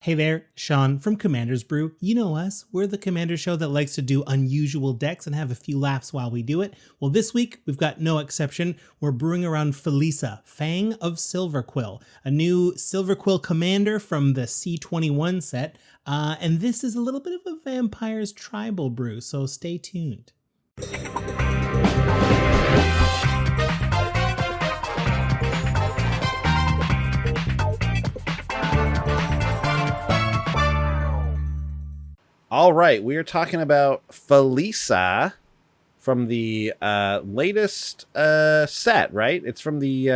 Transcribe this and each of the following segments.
Hey there, Sean from Commander's Brew. You know us. We're the Commander show that likes to do unusual decks and have a few laughs while we do it. Well, this week, we've got no exception. We're brewing around Felisa, Fang of Silverquill, a new Silverquill commander from the C21 set. And this is a little bit of a Vampires tribal brew, so stay tuned. All right, we are talking about Felisa from the latest set, right? It's from the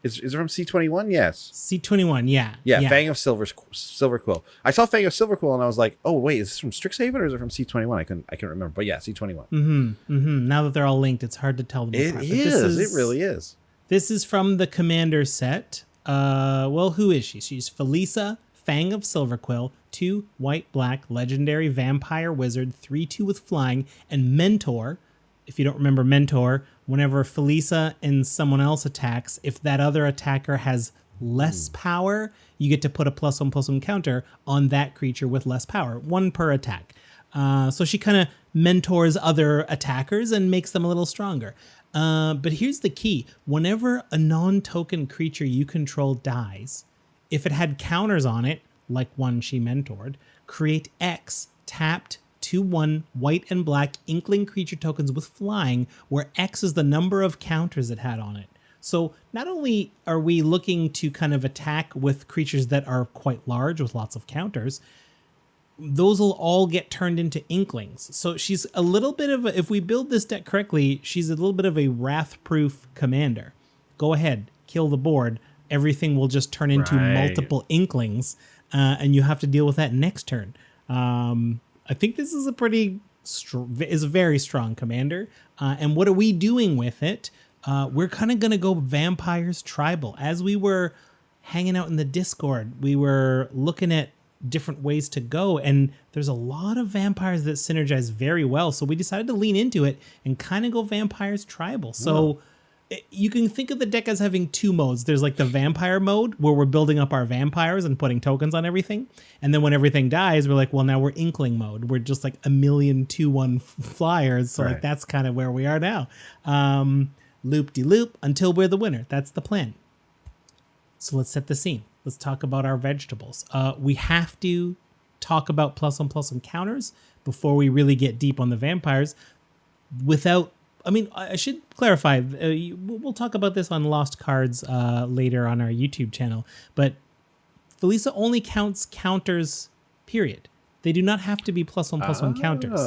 is it from C21? Yes. C21, yeah. Yeah. Fang of Silverquill. I saw Fang of Silverquill and I was like, oh wait, is this from Strixhaven or is it from C21? I couldn't remember, but yeah, C21. Now that they're all linked, it's hard to tell them apart. It really is. This is from the Commander set. Well, who is she? She's Felisa Fang of Silverquill, 2 white-black legendary vampire wizard, 3/2 with flying, and mentor. If you don't remember mentor, whenever Felisa and someone else attacks, if that other attacker has less power, you get to put a +1/+1 counter on that creature with less power, 1 per attack. So she kind of mentors other attackers and makes them a little stronger. But here's the key. Whenever a non-token creature you control dies, if it had counters on it, like one she mentored, create X tapped 2/1 white and black inkling creature tokens with flying, where X is the number of counters it had on it. So not only are we looking to kind of attack with creatures that are quite large with lots of counters, those will all get turned into inklings. So she's a little bit of if we build this deck correctly, she's a little bit of a wrath-proof commander. Go ahead, kill the board. Everything will just turn into multiple inklings, and you have to deal with that next turn. I think this is a very strong commander. And what are we doing with it? We're kind of going to go Vampires tribal. As we were hanging out in the Discord, we were looking at different ways to go, and there's a lot of vampires that synergize very well. So we decided to lean into it and kind of go Vampires tribal. So you can think of the deck as having 2 modes. There's like the vampire mode where we're building up our vampires and putting tokens on everything. And then when everything dies, we're like, well, now we're inkling mode. We're just like a million 2/1 flyers. So like that's kind of where we are now. Loop-de-loop until we're the winner. That's the plan. So let's set the scene. Let's talk about our vegetables. We have to talk about +1/+1 counters before we really get deep on the vampires I should clarify, we'll talk about this on Lost Cards later on our YouTube channel, but Felisa only counts counters, period. They do not have to be +1/+1 counters.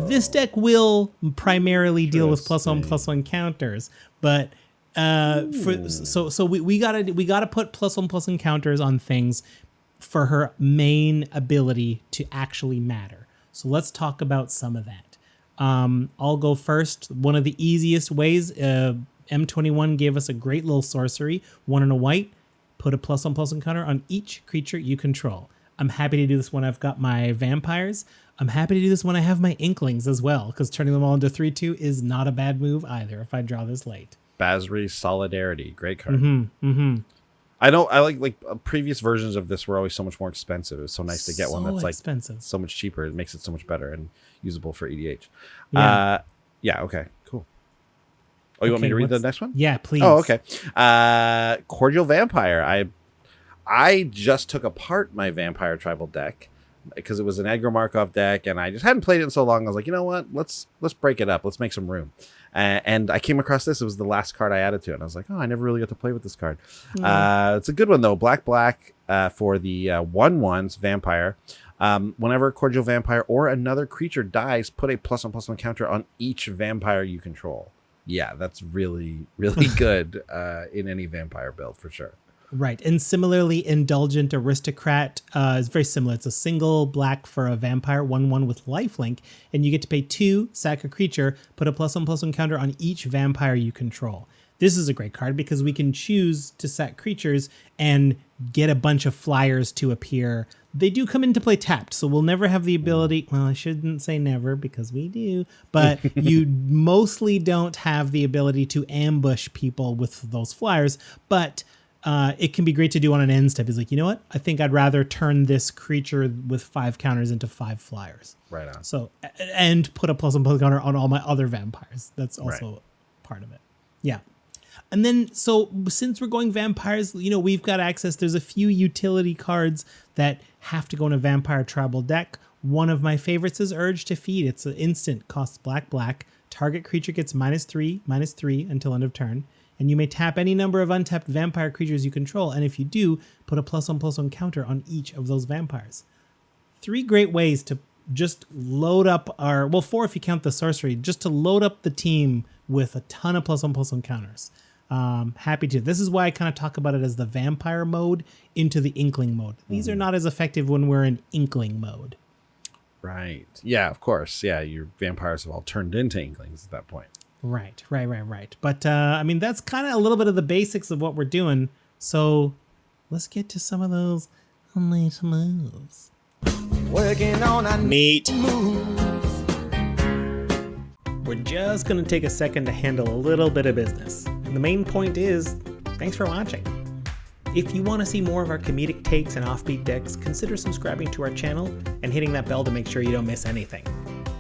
This deck will primarily deal with +1/+1 counters, but we gotta put +1/+1 counters on things for her main ability to actually matter. So let's talk about some of that. I'll go first. One of the easiest ways, M21 gave us a great little sorcery. 1 and a white, put a +1/+1 counter on each creature you control. I'm happy to do this when I've got my vampires. I'm happy to do this when I have my inklings as well, because turning them all into 3/2 is not a bad move either if I draw this late. Basri's Solidarity, great card. I like previous versions of this were always so much more expensive. It was so nice to get one that's like expensive, so much cheaper. It makes it so much better and usable for EDH. Okay, cool. Oh, you want me to read the next one? Yeah, please. Oh, okay. Cordial Vampire. I just took apart my Vampire tribal deck because it was an Edgar Markov deck, and I just hadn't played it in so long. I was like, you know what? Let's break it up. Let's make some room. And I came across this. It was the last card I added to it. And I was like, oh, I never really got to play with this card. It's a good one, though. Black for the 1/1s Vampire. Whenever a Cordial Vampire or another creature dies, put a +1/+1 counter on each vampire you control. Yeah, that's really, really good in any vampire build, for sure. Right. And similarly, Indulgent Aristocrat is very similar. It's a single black for a vampire, 1/1 with lifelink, and you get to pay 2, sack a creature, put a +1/+1 counter on each vampire you control. This is a great card because we can choose to sack creatures and get a bunch of flyers to appear. They do come into play tapped, so we'll never have the ability. Well, I shouldn't say never because we do, but you mostly don't have the ability to ambush people with those flyers. But it can be great to do on an end step. Is like, you know what? I think I'd rather turn this creature with 5 counters into 5 flyers. Right on. So, and put a +1/+1 counter on all my other vampires. That's also part of it. Yeah. And then, so since we're going vampires, we've got access. There's a few utility cards that have to go in a vampire tribal deck. One of my favorites is Urge to Feed. It's an instant, costs black. Target creature gets -3/-3 until end of turn. And you may tap any number of untapped vampire creatures you control. And if you do, put a +1/+1 counter on each of those vampires. 3 great ways to just load up 4 if you count the sorcery, just to load up the team with a ton of +1/+1 counters. Happy to. This is why I kind of talk about it as the vampire mode into the inkling mode. These are not as effective when we're in inkling mode. Right. Yeah, of course. Yeah, your vampires have all turned into inklings at that point. Right. But, that's kind of a little bit of the basics of what we're doing. So let's get to some of those neat moves. Working on a Neat moves. We're just going to take a second to handle a little bit of business. And the main point is, thanks for watching. If you want to see more of our comedic takes and offbeat decks, consider subscribing to our channel and hitting that bell to make sure you don't miss anything.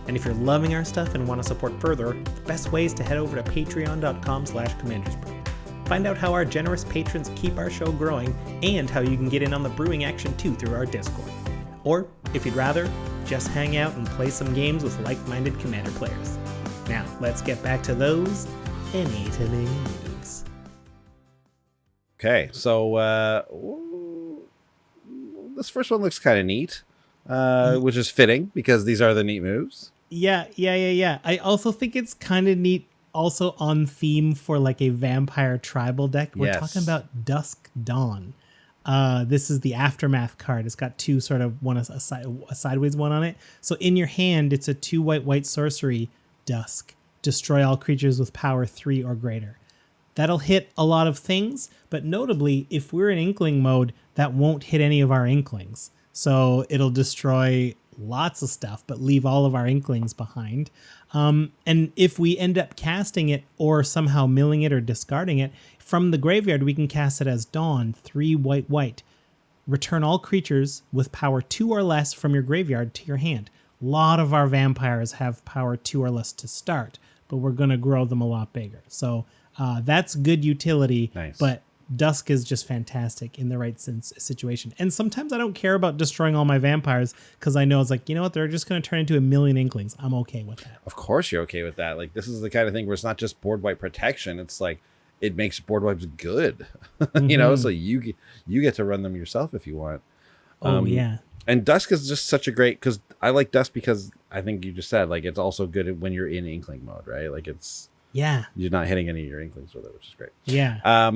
And if you're loving our stuff and want to support further, the best way is to head over to patreon.com/commandersbrew. Find out how our generous patrons keep our show growing and how you can get in on the brewing action too through our Discord. Or, if you'd rather, just hang out and play some games with like-minded Commander players. Now, let's get back to those neat moves. Okay, so this first one looks kind of neat, which is fitting because these are the neat moves. Yeah. I also think it's kind of neat, also on theme for like a vampire tribal deck. We're talking about Dusk Dawn. This is the Aftermath card. It's got 2 sort of a sideways one on it. So in your hand, it's a 2 white sorcery, Dusk. Destroy all creatures with power 3 or greater. That'll hit a lot of things, but notably, if we're in Inkling mode, that won't hit any of our Inklings. So it'll destroy lots of stuff, but leave all of our Inklings behind. And if we end up casting it or somehow milling it or discarding it, from the graveyard, we can cast it as Dawn, 3 white. Return all creatures with power 2 or less from your graveyard to your hand. A lot of our vampires have power 2 or less to start, but we're going to grow them a lot bigger. So that's good utility, nice. But Dusk is just fantastic in the right situation. And sometimes I don't care about destroying all my vampires because I know it's like, you know what, they're just going to turn into a million Inklings. I'm okay with that. Of course you're okay with that. Like, this is the kind of thing where it's not just board wipe protection. It's like, it makes board wipes good. So you get to run them yourself if you want. Yeah. And Dusk is just such a great, because I like Dusk because I think you just said, like, it's also good when you're in Inkling mode, right? Like, you're not hitting any of your Inklings with it, which is great. Yeah.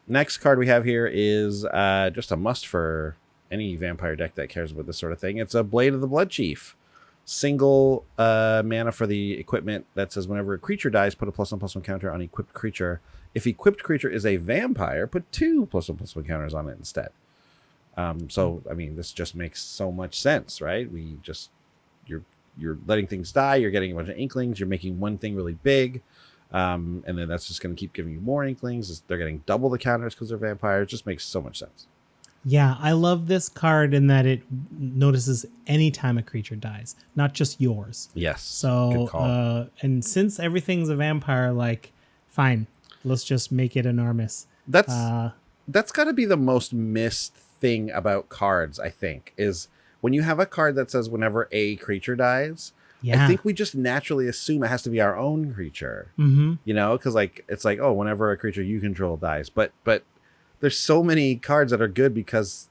Next card we have here is just a must for any vampire deck that cares about this sort of thing. It's a Blade of the Blood Chief. Single mana for the equipment that says whenever a creature dies, put a +1/+1 counter on equipped creature. If equipped creature is a vampire, put 2 +1/+1 counters on it instead. This just makes so much sense, right? You're letting things die. You're getting a bunch of Inklings. You're making one thing really big. And then that's just going to keep giving you more Inklings. They're getting double the counters because they're vampires. It just makes so much sense. Yeah, I love this card in that it notices any time a creature dies, not just yours. Yes. So, good call. And since everything's a vampire, like, fine, let's just make it enormous. That's got to be the most missed thing about cards, I think, is when you have a card that says whenever a creature dies. Yeah. I think we just naturally assume it has to be our own creature, because it's like, oh, whenever a creature you control dies, but there's so many cards that are good because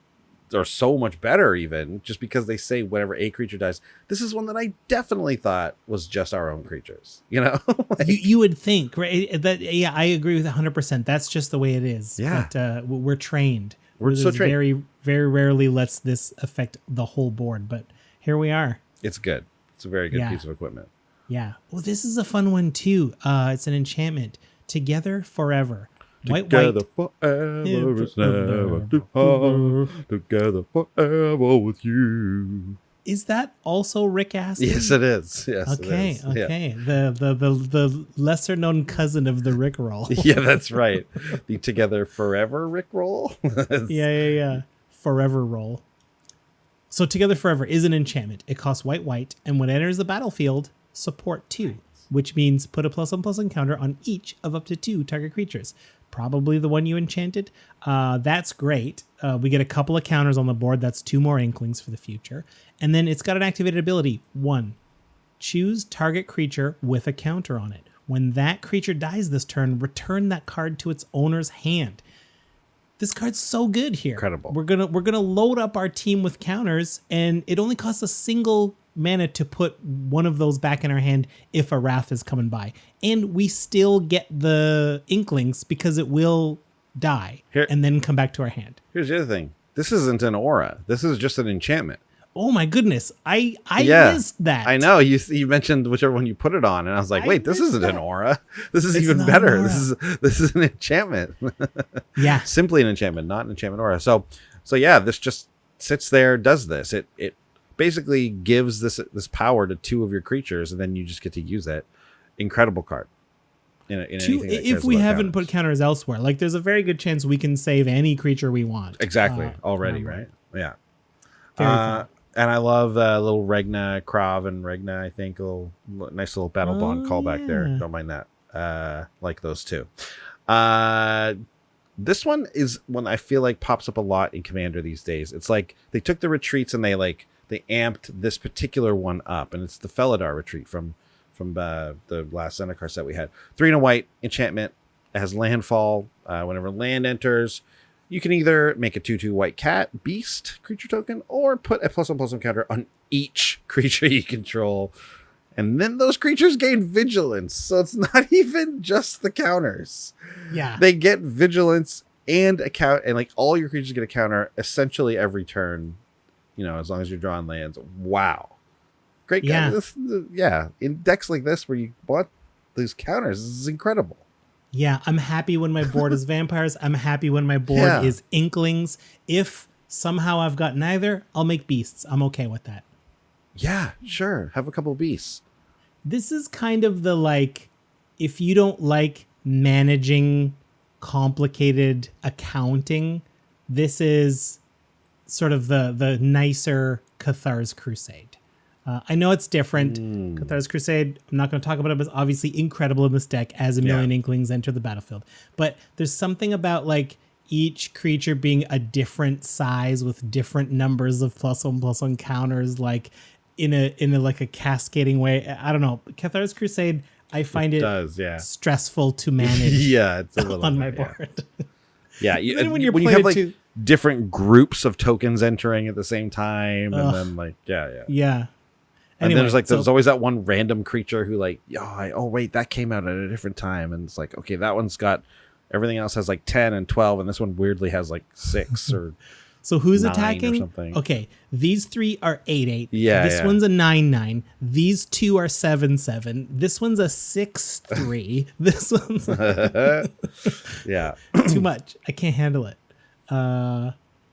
they're so much better, even just because they say whenever a creature dies. This is one that I definitely thought was just our own creatures, you would think, right? I agree with 100%. That's just the way it is. Yeah. But we're trained. We're so trained. Very, very rarely lets this affect the whole board, but here we are. It's good. It's a very good piece of equipment. Yeah. Well, this is a fun one too. It's an enchantment. Together forever. Together forever is never too hard. Together forever with you. Is that also Rick Astley? Yes, it is. Yes, Okay, it is. okay. The lesser known cousin of the Rickroll. Yeah, that's right. The Together Forever Rickroll. Yeah. Forever roll. So Together Forever is an enchantment. It costs white, and when it enters the battlefield, support 2, which means put a +1/+1 counter on each of up to 2 target creatures. Probably the one you enchanted. That's great. We get a couple of counters on the board. That's 2 more Inklings for the future. And then it's got an activated ability. 1, choose target creature with a counter on it. When that creature dies this turn, return that card to its owner's hand. This card's so good here. Incredible. We're gonna load up our team with counters, and it only costs a single mana to put one of those back in our hand if a Wrath is coming by. And we still get the Inklings because it will die and then come back to our hand. Here's the other thing. This isn't an aura. This is just an enchantment. Oh my goodness. I missed that. I know. You mentioned whichever one you put it on, and I was like, wait, this isn't an aura. This is even better. This is an enchantment. Yeah. Simply an enchantment, not an enchantment aura. So yeah, this just sits there, does this. It basically gives this power to 2 of your creatures, and then you just get to use it. Incredible card. In anything that if we haven't counters. put counters elsewhere, like there's a very good chance we can save any creature we want. Exactly. Already, right? Yeah. Very fun. And I love little Regna, Krav, and Regna. I think nice little battle bond callback there. Don't mind that. Like those 2. This one is one I feel like pops up a lot in Commander these days. It's like they took the retreats and they amped this particular one up, and it's the Felidar retreat from the last Zendikar set we had. 3 and a white enchantment. It has landfall. Whenever land enters, you can either make a 2/2 white cat beast creature token, or put a +1/+1 counter on each creature you control, and then those creatures gain vigilance. So it's not even just the counters. Yeah, they get vigilance and a count, and like all your creatures get a counter essentially every turn. You know, as long as you're drawing lands. Wow, great. Yeah, yeah. In decks like this where you want these counters, this is incredible. Yeah, I'm happy when my board is vampires. I'm happy when my board is Inklings. If somehow I've got neither, I'll make beasts. I'm okay with that. Yeah, sure. Have a couple beasts. This is kind of the if you don't like managing complicated accounting, this is sort of the nicer Cathar's Crusade. I know it's different. Cathar's Crusade, I'm not going to talk about it, but it's obviously incredible in this deck as a million Inklings enter the battlefield. But there's something about each creature being a different size with different numbers of +1/+1 counters, in a cascading way. I don't know. Cathar's Crusade, I find it stressful to manage. It's a little on my board. Yeah, when you have different groups of tokens entering at the same time, and then yeah. And then there's always that one random creature who wait, that came out at a different time, and it's like, okay, that one's got everything else has 10 and 12, and this one weirdly has 6 or so who's 9 attacking? Or something. Okay, these 3 are 8/8. Yeah, this one's a 9/9. These 2 are 7/7. This one's a 6/3. This one's yeah, too much. I can't handle it.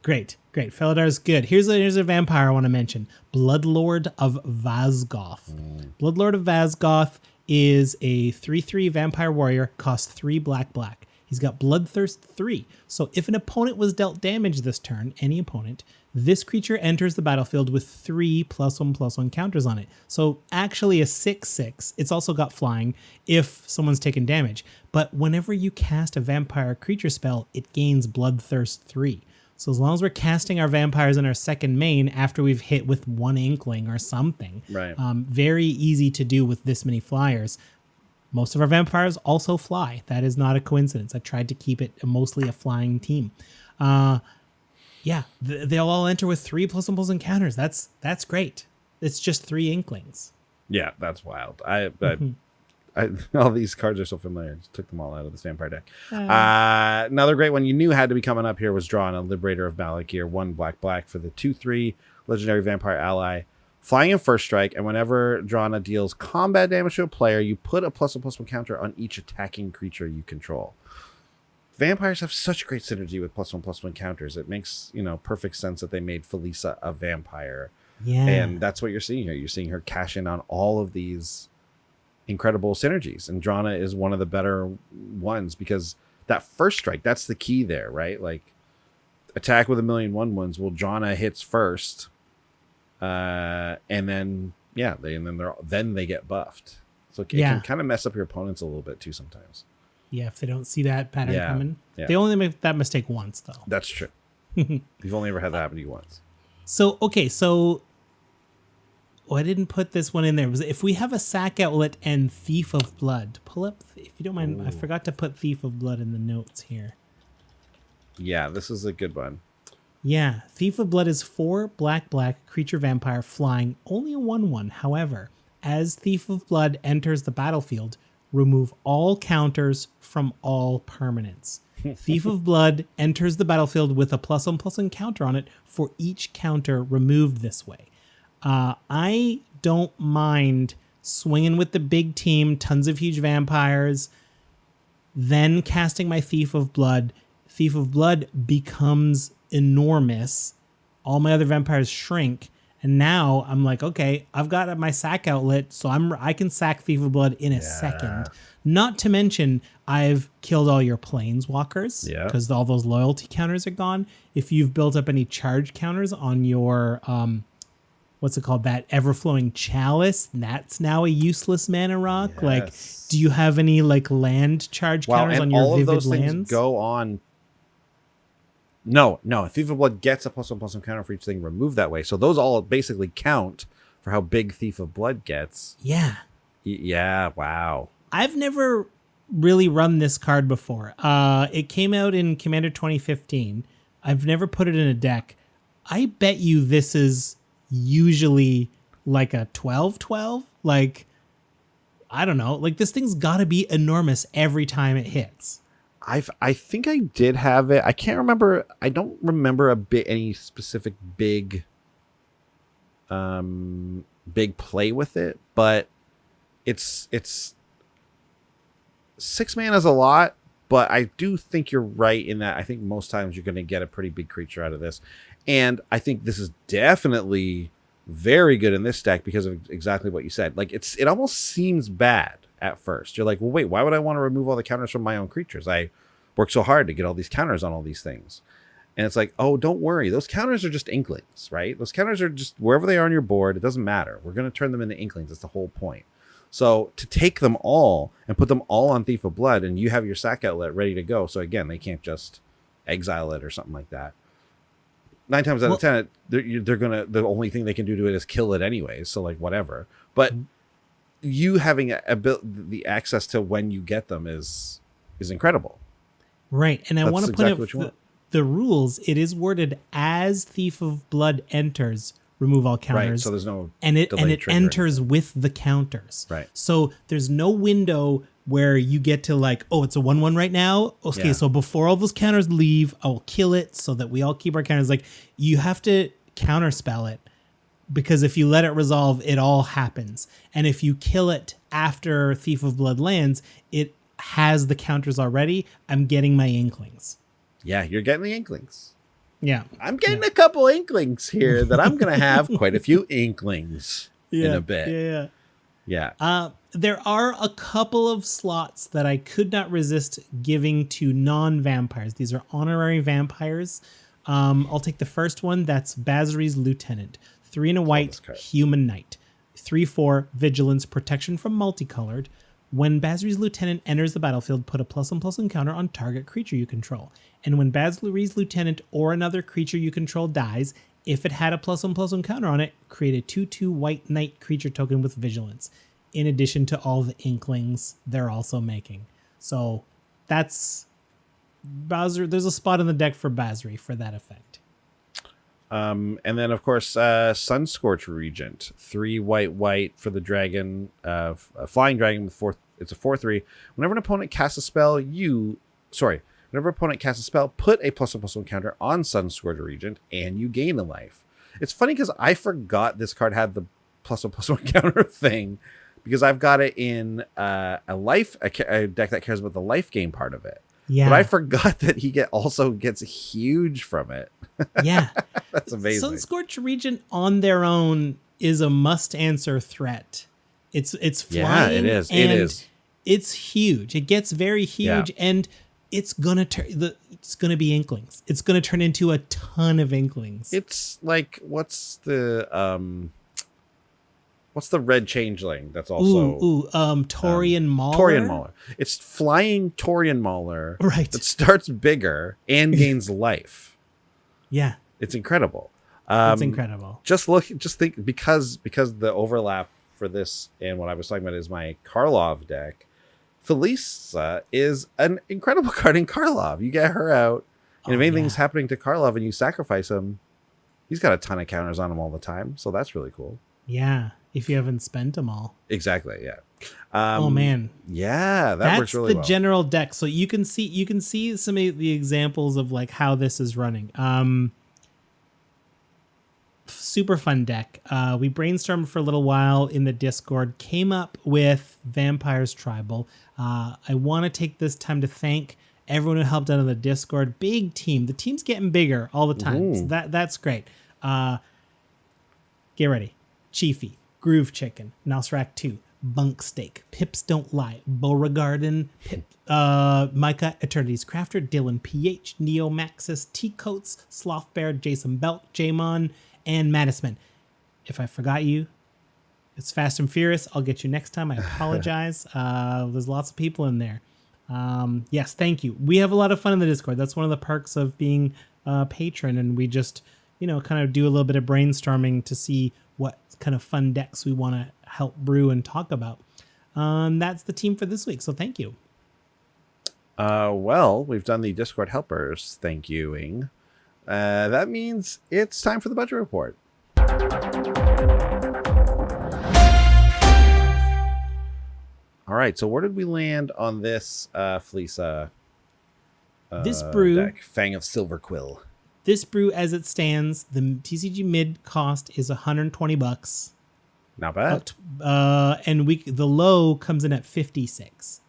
Great. Felidar's good. Here's a vampire I want to mention. Bloodlord of Vazgoth. Bloodlord of Vazgoth is a 3/3 vampire warrior, costs 3 black. He's got Bloodthirst 3. So if an opponent was dealt damage this turn, any opponent, this creature enters the battlefield with 3 +1/+1 counters on it. So actually a 6/6. It's also got flying if someone's taken damage. But whenever you cast a vampire creature spell, it gains Bloodthirst 3. So as long as we're casting our vampires in our second main after we've hit with 1 Inkling or something, right? Very easy to do with this many flyers. Most of our vampires also fly. That is not a coincidence. I tried to keep it mostly a flying team. They'll all enter with 3 +1/+1 counters. That's great. It's just 3 Inklings. Yeah, that's wild. All these cards are so familiar. I just took them all out of this vampire deck. Another great one you knew had to be coming up here was drawing a Liberator of Malakir, 1 black for the 2/3 legendary vampire ally. Flying in first strike, and whenever Drana deals combat damage to a player, you put a +1/+1 counter on each attacking creature you control. Vampires have such great synergy with +1/+1 counters. It makes perfect sense that they made Felisa a vampire. Yeah. And that's what you're seeing here. You're seeing her cash in on all of these incredible synergies. And Drana is one of the better ones because that first strike, that's the key there, right? Like attack with 1,000,001 Well, Drana hits first. And then, then they get buffed. So it can kind of mess up your opponents a little bit too sometimes. Yeah, if they don't see that pattern coming. Yeah. They only make that mistake once, though. That's true. You've only ever had that happen to you once. So, I didn't put this one in there. If we have a sack outlet and Thief of Blood, pull up, if you don't mind, I forgot to put Thief of Blood in the notes here. Yeah, this is a good one. Yeah, Thief of Blood is 4 black creature vampire flying, only a 1/1. However, as Thief of Blood enters the battlefield, remove all counters from all permanents. Thief of Blood enters the battlefield with a +1/+1 counter on it for each counter removed this way. I don't mind swinging with the big team, tons of huge vampires, then casting my Thief of Blood. Thief of Blood becomes enormous. All my other vampires shrink. And now I'm like, okay, I've got my sack outlet, so I can sack Thief of Blood in a second. Not to mention, I've killed all your planeswalkers because all those loyalty counters are gone. If you've built up any charge counters on your, what's it called? That ever-flowing chalice, that's now a useless mana rock. Yes. Like, do you have any like land charge counters on your all vivid of those lands? things go on. No. Thief of Blood gets a +1/+1 counter for each thing removed that way. So those all basically count for how big Thief of Blood gets. Yeah. Yeah. Wow. I've never really run this card before. It came out in Commander 2015. I've never put it in a deck. I bet you this is usually like a 12/12. Like, I don't know. Like, this thing's got to be enormous every time it hits. I think I did have it. I can't remember. I don't remember any specific big play with it, but it's 6 mana is a lot, but I do think you're right in that I think most times you're going to get a pretty big creature out of this. And I think this is definitely very good in this deck because of exactly what you said. Like it almost seems bad at first. You're like, well, wait, why would I want to remove all the counters from my own creatures? I worked so hard to get all these counters on all these things. And it's like, oh, don't worry. Those counters are just inklings, right? Those counters are just wherever they are on your board. It doesn't matter. We're going to turn them into inklings. That's the whole point. So to take them all and put them all on Thief of Blood and you have your sack outlet ready to go. So again, they can't just exile it or something like that. 9 times out of 10, they're going to, the only thing they can do to it is kill it anyways. So like whatever. But you having the access to when you get them is incredible. Right. And I want to exactly put up the rules. It is worded as Thief of Blood enters, remove all counters. Right. So there's no and it enters with the counters. Right. So there's no window where you get to like, oh, it's a 1/1 right now. Okay, so before all those counters leave, I'll kill it so that we all keep our counters. Like you have to counterspell it because if you let it resolve, it all happens. And if you kill it after Thief of Blood lands, it has the counters already. I'm getting my inklings. Yeah, you're getting the inklings. Yeah. I'm getting a couple inklings here that I'm going to have quite a few inklings in a bit. Yeah. There are a couple of slots that I could not resist giving to non-vampires. These are honorary vampires. I'll take the first one. That's Basri's Lieutenant. 3 and a white, human knight. 3/4, vigilance, protection from multicolored. When Basri's Lieutenant enters the battlefield, put a +1/+1 counter on target creature you control. And when Basri's Lieutenant or another creature you control dies, if it had a +1/+1 counter on it, create a 2/2 white knight creature token with vigilance, in addition to all the inklings they're also making. So that's Basri. There's a spot in the deck for Basri for that effect. And then, of course, Sunscorch Regent. 3 white for the dragon. A flying dragon with 4. It's a 4/3. Whenever an opponent casts a spell, whenever an opponent casts a spell, put a +1/+1 counter on Sunscorch Regent, and you gain a life. It's funny because I forgot this card had the +1/+1 counter thing, because I've got it in a deck that cares about the life gain part of it. Yeah. But I forgot that he also gets huge from it. Yeah. That's amazing. Sunscorched Region on their own is a must-answer threat. It's flying. Yeah, it is. And it is. It's huge. It gets very huge, and it's gonna it's gonna be Inklings. It's gonna turn into a ton of Inklings. It's like what's the red changeling? That's also Taurian Mauler. Taurian Mauler. It's flying Taurian Mauler. Right. That starts bigger and gains life. Yeah. It's incredible. It's incredible. Just think because the overlap for this and what I was talking about is my Karlov deck. Felisa is an incredible card in Karlov. You get her out, and if anything's happening to Karlov and you sacrifice him, he's got a ton of counters on him all the time. So that's really cool. Yeah, if you haven't spent them all. Exactly. Yeah. Oh man. Yeah, that's works really well. That's the general deck. So you can see some of the examples of like how this is running. Super fun deck. We brainstormed for a little while in the Discord, came up with Vampires Tribal. I want to take this time to thank everyone who helped out on the Discord. Big team. The team's getting bigger all the time. So that's great. Get ready. Chiefy, Groove Chicken, Nosrak 2, Bunk Steak, Pips Don't Lie, Beauregardin, Micah, Eternity's Crafter, Dylan PH, Neo Maxis, T Coates, Sloth Bear, Jason Belt, Jamon, and Madisman. If I forgot you, it's Fast and Furious. I'll get you next time. I apologize. There's lots of people in there. Yes, thank you. We have a lot of fun in the Discord. That's one of the perks of being a patron, and we just, kind of do a little bit of brainstorming to see what kind of fun decks we want to help brew and talk about. That's the team for this week, so thank you. Well, we've done the Discord helpers. Thank you-ing. That means it's time for the budget report. All right, so where did we land on this Felisa this brew deck? Fang of Silverquill. This brew, as it stands, the TCG mid cost is $120. Not bad. And the low comes in at 56.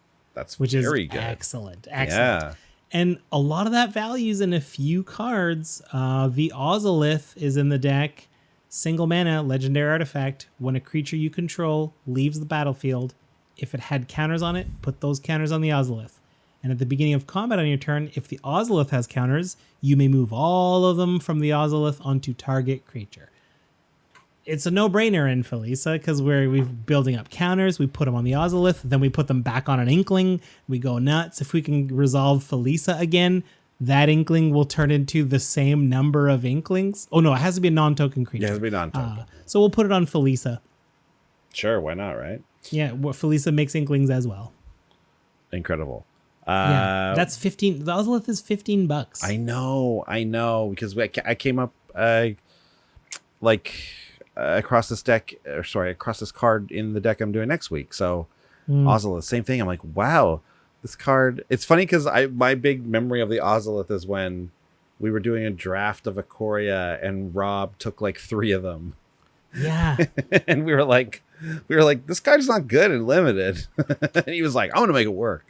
Which is very good. Excellent. Yeah. And a lot of that value is in a few cards. The Ozolith is in the deck. Single mana, legendary artifact. When a creature you control leaves the battlefield, if it had counters on it, put those counters on the Ozolith. And at the beginning of combat on your turn, if the Ozolith has counters, you may move all of them from the Ozolith onto target creature. It's a no-brainer in Felisa because we're building up counters. We put them on the Ozolith, then we put them back on an Inkling. We go nuts. If we can resolve Felisa again, that Inkling will turn into the same number of Inklings. Oh no, it has to be a non-token creature. Yeah, it has to be non-token. So we'll put it on Felisa. Sure, why not, right? Yeah, Felisa makes Inklings as well. Incredible. Yeah, that's 15. The Ozolith is $15. I know, because I came up across this card in the deck I'm doing next week. So Ozolith, same thing. I'm like, wow, this card. It's funny because my big memory of the Ozolith is when we were doing a draft of Ikoria and Rob took like 3 of them. Yeah. And we were like, this card's not good and limited. And he was like, I want to make it work.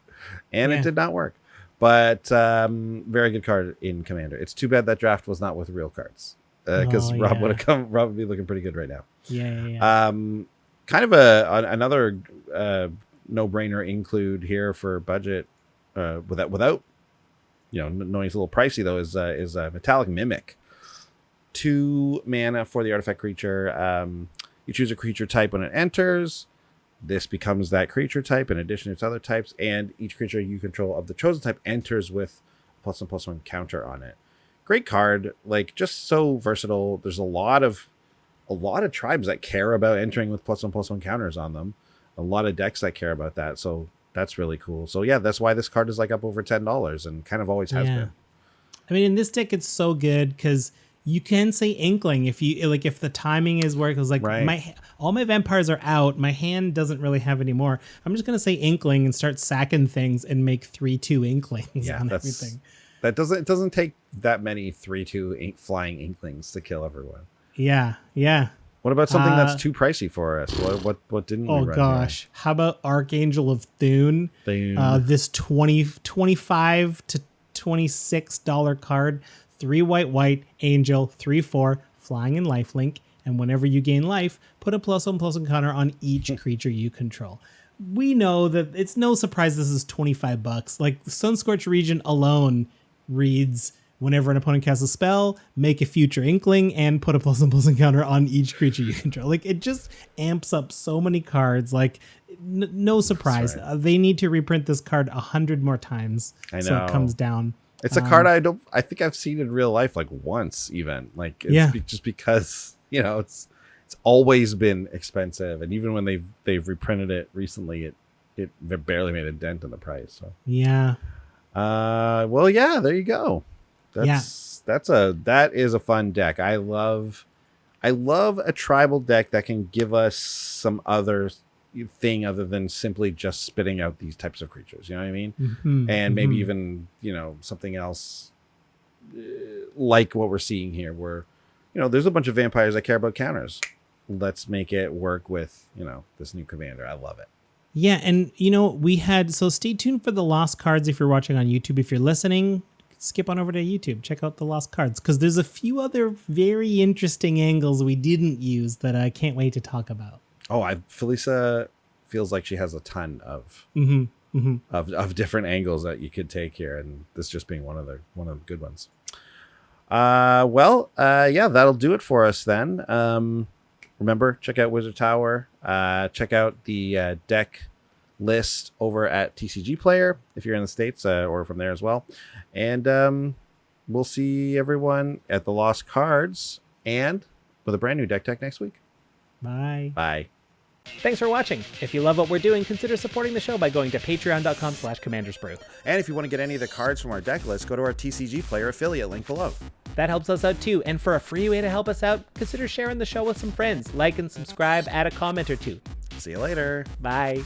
And it did not work. But very good card in Commander. It's too bad that draft was not with real cards. Because Rob would be looking pretty good right now. Yeah. Kind of another no-brainer include here for budget without knowing it's a little pricey though is Metallic Mimic. 2 mana for the artifact creature. You choose a creature type when it enters. This becomes that creature type in addition to its other types, and each creature you control of the chosen type enters with +1/+1 counter on it. Great card, like just so versatile. There's a lot of tribes that care about entering with +1/+1 counters on them. A lot of decks that care about that. So that's really cool. So yeah, that's why this card is like up over $10 and kind of always has been. I mean, in this deck, it's so good because you can say Inkling if the timing is working. It's like all my vampires are out. My hand doesn't really have any more. I'm just gonna say Inkling and start sacking things and make 3/2 Inklings on everything. It doesn't take that many 3/2 flying Inklings to kill everyone. Yeah. What about something that's too pricey for us? What didn't we run? Oh gosh, how about Archangel of Thune? This $25 to $26 card, 3 white angel, 3/4, flying and lifelink, and whenever you gain life, put a +1/+1 counter on each creature you control. We know that it's no surprise this is $25. Like Sunscorched Region alone reads, whenever an opponent casts a spell, make a future inkling and put a +1/+1 counter on each creature you control. Like it just amps up so many cards. Like no surprise. Right. They need to reprint this card 100 more times so it comes down. It's a card I think I've seen in real life like once even. Like it's just because, it's always been expensive, and even when they've reprinted it recently, it barely made a dent in the price. So yeah. Well, yeah, there you go. That is a fun deck. I love a tribal deck that can give us some other thing other than simply just spitting out these types of creatures. You know what I mean? Mm-hmm, and maybe even something else like what we're seeing here, where there's a bunch of vampires that care about counters. Let's make it work with this new commander. I love it. Yeah, and so stay tuned for the Lost Cards if you're watching on YouTube. If you're listening, skip on over to YouTube, check out the Lost Cards, because there's a few other very interesting angles we didn't use that I can't wait to talk about. Oh, Felisa feels like she has a ton of of different angles that you could take here, and this just being one of the good ones. Yeah, that'll do it for us then. Remember, check out Wizard Tower. Check out the deck list over at TCG Player if you're in the States, or from there as well. And we'll see everyone at the Lost Cards and with a brand new deck tech next week. Bye. Bye. Thanks for watching. If you love what we're doing, consider supporting the show by going to patreon.com/commandersbrew. And if you want to get any of the cards from our deck list, go to our TCG Player affiliate link below. That helps us out too, and for a free way to help us out, consider sharing the show with some friends. Like and subscribe, add a comment or two. See you later. Bye.